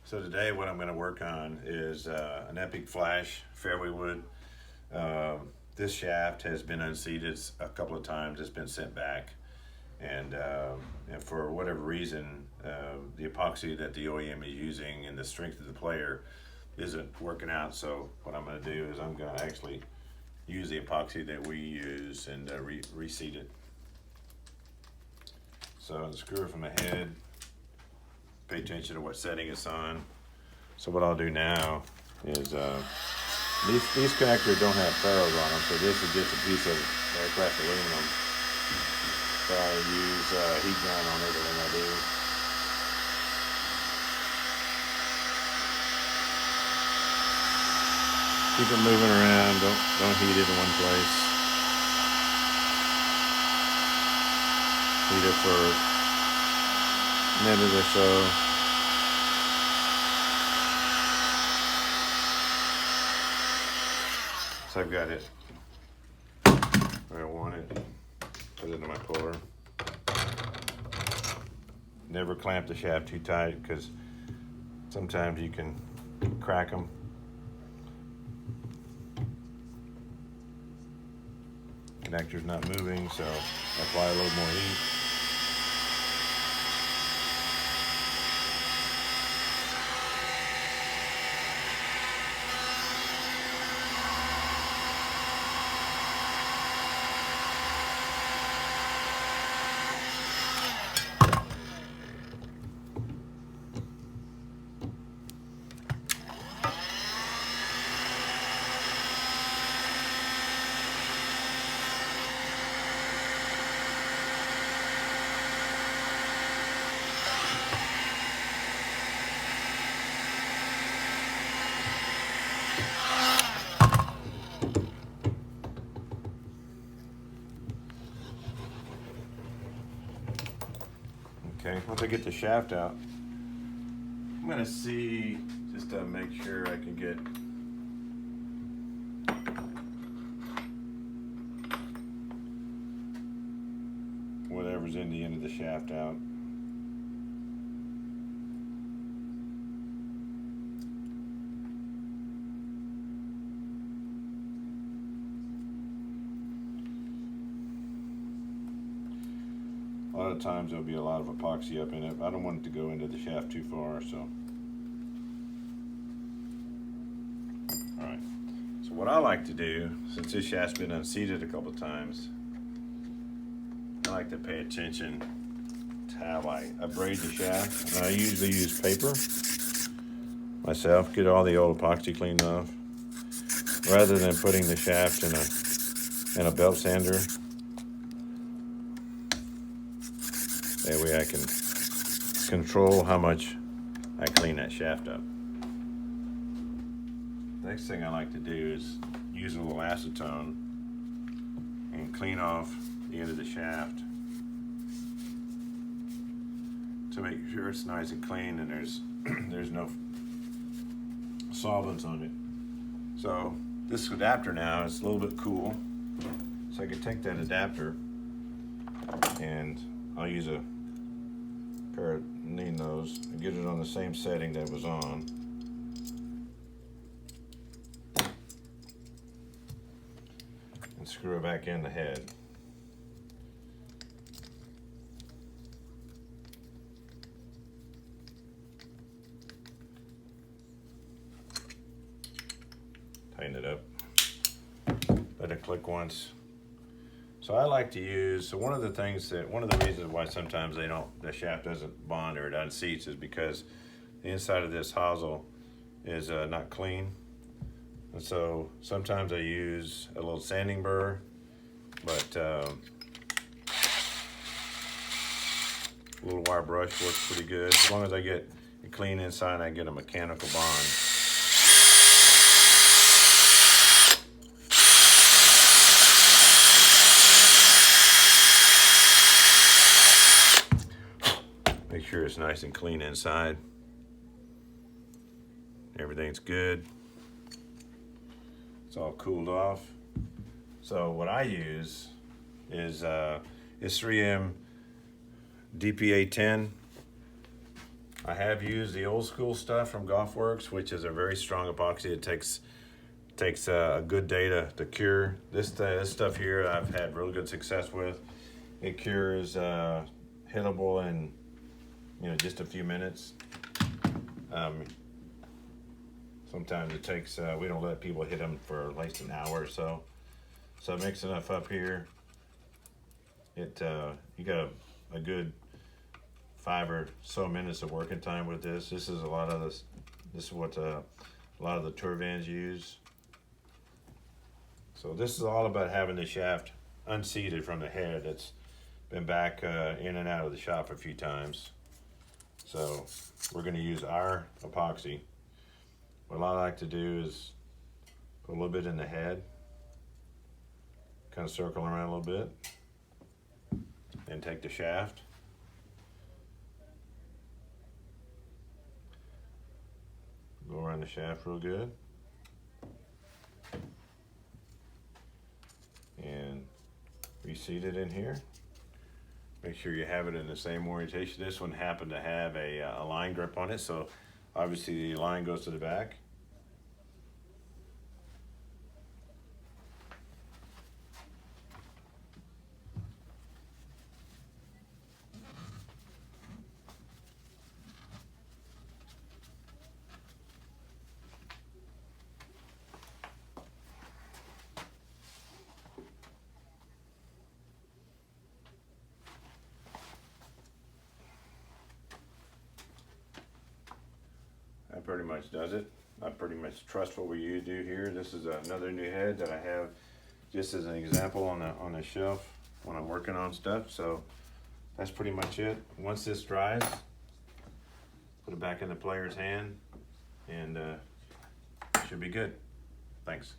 So today what I'm going to work on is an Epic Flash fairway wood. This shaft has been unseated a couple of times. It's been sent back, and for whatever reason, the epoxy that the OEM is using and the strength of the player isn't working out. So what I'm going to do is I'm going to actually use the epoxy that we use and reseat it. So unscrew it from the head. Pay attention to what setting it's on. So what I'll do now is these connectors don't have ferrules on them, so this is just a piece of aircraft aluminum. So I use heat gun on everything I do. Keep it moving around. Don't heat it in one place. Heat it for minute or so. So I've got it where I want it. Put it in my puller. Never clamp the shaft too tight because sometimes you can crack them. Connector's not moving, so I apply a little more heat. Okay, once I get the shaft out, I'm gonna see just to make sure I can get whatever's in the end of the shaft out. A lot of times there'll be a lot of epoxy up in it. I don't want it to go into the shaft too far, so. All right, so what I like to do, since this shaft's been unseated a couple of times, I like to pay attention to how I braid the shaft. And I usually use paper myself, get all the old epoxy cleaned off, rather than putting the shaft in a belt sander. That way I can control how much I clean that shaft up. Next thing I like to do is use a little acetone and clean off the end of the shaft to make sure it's nice and clean and there's no solvents on it. So this adapter now is a little bit cool. So I could take that adapter and I'll use a pair of knee nose and get it on the same setting that was on. And screw it back in the head. Tighten it up. Let it click once. So I like to use, one of the reasons why sometimes the shaft doesn't bond or it unseats is because the inside of this hosel is not clean. And so sometimes I use a little sanding burr, but a little wire brush works pretty good. As long as I get it clean inside, I get a mechanical bond. Make sure it's nice and clean inside. Everything's good. It's all cooled off. So what I use is 3M DPA 10 I have used the old school stuff from Golfworks, which is a very strong epoxy. It takes a good day to cure. This stuff here I've had real good success with. It cures hittable in just a few minutes. Sometimes it takes we don't let people hit them for at least an hour or so. So mix enough up here. It you got a good 5 or so minutes of working time with this. This is a lot of this. This is what a lot of the tour vans use. So this is all about having the shaft unseated from the head. It's been back in and out of the shop a few times. So we're going to use our epoxy. What I like to do is put a little bit in the head, kind of circle around a little bit, and take the shaft. Go around the shaft real good. And reseat it in here. Make sure you have it in the same orientation. This one happened to have a line grip on it, so obviously the line goes to the back. That pretty much does it. I pretty much trust what we do here. This is another new head that I have just as an example on the shelf when I'm working on stuff. So that's pretty much it. Once this dries, put it back in the player's hand and it should be good. Thanks.